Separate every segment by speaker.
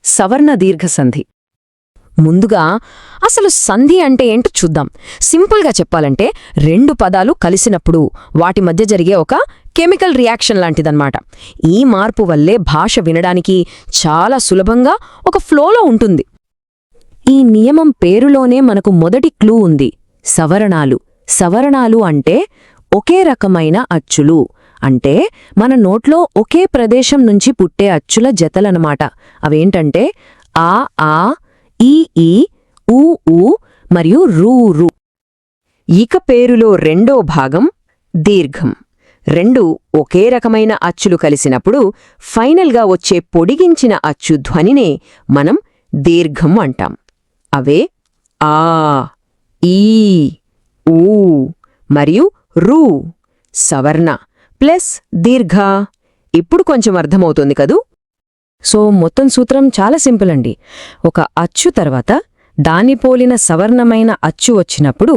Speaker 1: సవర్ణ దీర్ఘ సంధి. ముందుగా అసలు సంధి అంటే ఏంటో చూద్దాం. సింపుల్గా చెప్పాలంటే రెండు పదాలు కలిసినప్పుడు వాటి మధ్య జరిగే ఒక కెమికల్ రియాక్షన్ లాంటిదన్నమాట. ఈ మార్పు వల్లే భాష వినడానికి చాలా సులభంగా ఒక ఫ్లోలో ఉంటుంది. ఈ నియమం పేరులోనే మనకు మొదటి క్లూ ఉంది. సవరణాలు. సవరణాలు అంటే ఒకే రకమైన అచ్చులు. అంటే మన నోట్లో ఒకే ప్రదేశం నుంచి పుట్టే అచ్చుల జతలనమాట. అవేంటంటే ఆ ఆ, ఈ ఈ, ఊ ఊ మరియు రూ రు. ఇక పేరులో రెండో భాగం దీర్ఘం. రెండు ఒకే రకమైన అచ్చులు కలిసినప్పుడు ఫైనల్గా వచ్చే పొడిగించిన అచ్చు ధ్వనినే మనం దీర్ఘం అంటాం. అవే ఆ, ఈ, ఊ మరియు రూ. సవర్ణ ప్లస్ దీర్ఘ. ఇప్పుడు కొంచెం అర్థమవుతుంది కదూ? సో మొత్తం సూత్రం చాలా సింపుల్ అండి. ఒక అచ్చు తర్వాత దాని పోలిన సవర్ణమైన అచ్చు వచ్చినప్పుడు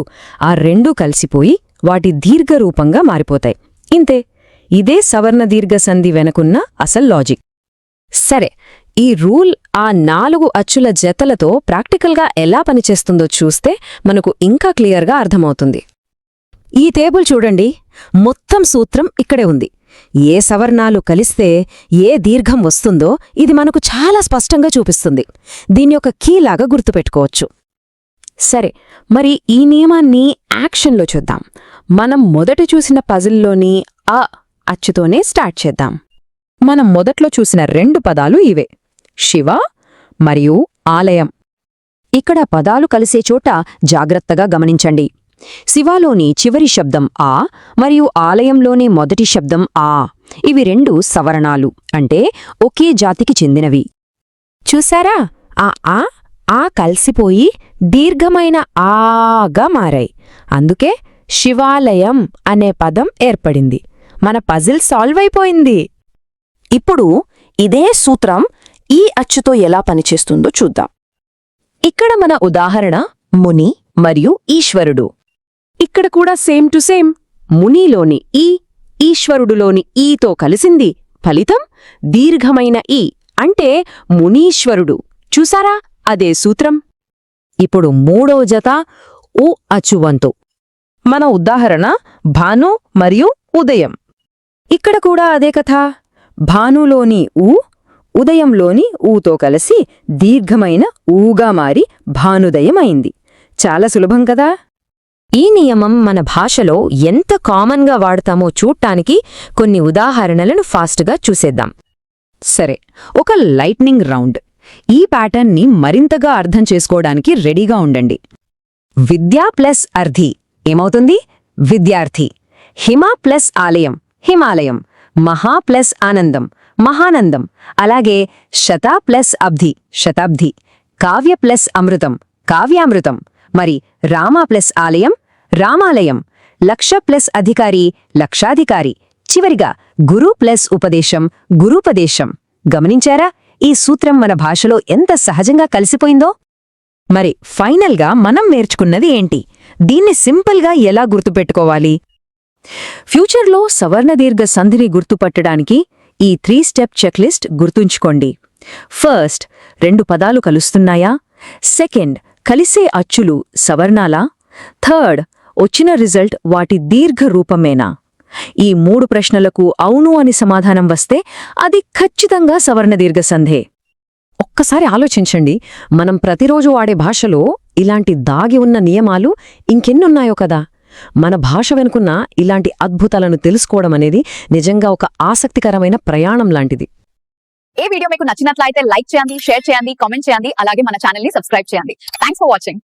Speaker 1: ఆ రెండూ కలిసిపోయి వాటి దీర్ఘరూపంగా మారిపోతాయి. ఇంతే. ఇదే సవర్ణ దీర్ఘ సంధి వెనకున్న అసలు లాజిక్. సరే, ఈ రూల్ ఆ 4 అచ్చుల జతలతో ప్రాక్టికల్గా ఎలా పనిచేస్తుందో చూస్తే మనకు ఇంకా క్లియర్గా అర్థమవుతుంది. ఈ టేబుల్ చూడండి. మొత్తం సూత్రం ఇక్కడే ఉంది. ఏ సవర్ణాలు కలిస్తే ఏ దీర్ఘం వస్తుందో ఇది మనకు చాలా స్పష్టంగా చూపిస్తుంది. దీన్ని ఒక కీలాగా గుర్తుపెట్టుకోవచ్చు. సరే, మరి ఈ నియమాన్ని యాక్షన్లో చూద్దాం. మనం మొదట చూసిన పజిల్లోని అ అచ్చుతోనే స్టార్ట్ చేద్దాం. మనం మొదట్లో చూసిన 2 పదాలు ఇవే, శివ మరియు ఆలయం. ఇక్కడ పదాలు కలిసే చోట జాగ్రత్తగా గమనించండి. శివాలోని చివరి శబ్దం ఆ మరియు ఆలయంలోని మొదటి శబ్దం ఆ. ఇవి 2 సవరణాలు, అంటే ఒకే జాతికి చెందినవి. చూసారా? ఆ ఆ కలిసిపోయి దీర్ఘమైన ఆగా మారాయి. అందుకే శివాలయం అనే పదం ఏర్పడింది. మన పజిల్ సాల్వ్ అయిపోయింది. ఇప్పుడు ఇదే సూత్రం ఈ అచ్చుతో ఎలా పనిచేస్తుందో చూద్దాం. ఇక్కడ మన ఉదాహరణ ముని మరియు ఈశ్వరుడు. ఇక్కడ కూడా సేమ్ టు సేమ్. మునిలోని ఈ, ఈశ్వరుడులోని ఈతో కలిసింది. ఫలితం దీర్ఘమైన ఈ, అంటే మునీశ్వరుడు. చూసారా? అదే సూత్రం. ఇప్పుడు మూడో జత ఉ అచ్చువంతు. మన ఉదాహరణ భాను మరియు ఉదయం. ఇక్కడ కూడా అదే కథ. భానులోని ఊ, ఉదయంలోని ఊతో కలిసి దీర్ఘమైన ఊగా మారి భానుదయం అయింది. చాలా సులభం కదా? ఈ నియమం మన భాషలో ఎంత కామన్గా వాడతామో చూడ్డానికి కొన్ని ఉదాహరణలను ఫాస్ట్గా చూసేద్దాం. సరే, ఒక లైట్నింగ్ రౌండ్. ఈ ప్యాటర్న్ని మరింతగా అర్థం చేసుకోవడానికి రెడీగా ఉండండి. విద్యా ప్లస్ అర్ధి ఏమవుతుంది? విద్యార్థి. హిమ ప్లస్ ఆలయం, హిమాలయం. మహా ప్లస్ ఆనందం, మహానందం. అలాగే శత ప్లస్ అబ్ధి, శతాబ్ది. కావ్య ప్లస్ అమృతం, కావ్యామృతం. మరి రామ ప్లస్ ఆలయం, రామాలయం. లక్ష ప్లస్ అధికారి, లక్షాధికారి. చివరిగా గురు ప్లస్ ఉపదేశం, గురూపదేశం. గమనించారా? ఈ సూత్రం మన భాషలో ఎంత సహజంగా కలిసిపోయిందో. మరి ఫైనల్గా మనం నేర్చుకున్నది ఏంటి? దీన్ని సింపుల్గా ఎలా గుర్తుపెట్టుకోవాలి? ఫ్యూచర్లో సవర్ణ దీర్ఘ సంధిని గుర్తుపట్టడానికి ఈ 3 స్టెప్ చెక్లిస్ట్ గుర్తుంచుకోండి. ఫస్ట్, 2 పదాలు కలుస్తున్నాయా? సెకండ్, కలిసే అచ్చులు సవర్ణాలా? థర్డ్, వచ్చిన రిజల్ట్ వాటి దీర్ఘ రూపమేనా? ఈ 3 ప్రశ్నలకు అవును అని సమాధానం వస్తే అది ఖచ్చితంగా సవర్ణ దీర్ఘ సంధే. ఒక్కసారి ఆలోచించండి. మనం ప్రతిరోజు వాడే భాషలో ఇలాంటి దాగి ఉన్న నియమాలు ఇంకెన్నున్నాయో కదా. మన భాష వెనుకున్న ఇలాంటి అద్భుతాలను తెలుసుకోవడం అనేది నిజంగా ఒక ఆసక్తికరమైన ప్రయాణం లాంటిది.
Speaker 2: ఈ వీడియో మీకు నచ్చినట్లయితే లైక్ చేయండి, షేర్ చేయండి, కామెంట్ చేయండి. అలాగే మన ఛానల్ ని సబ్స్క్రైబ్ చేయండి. Thanks for watching.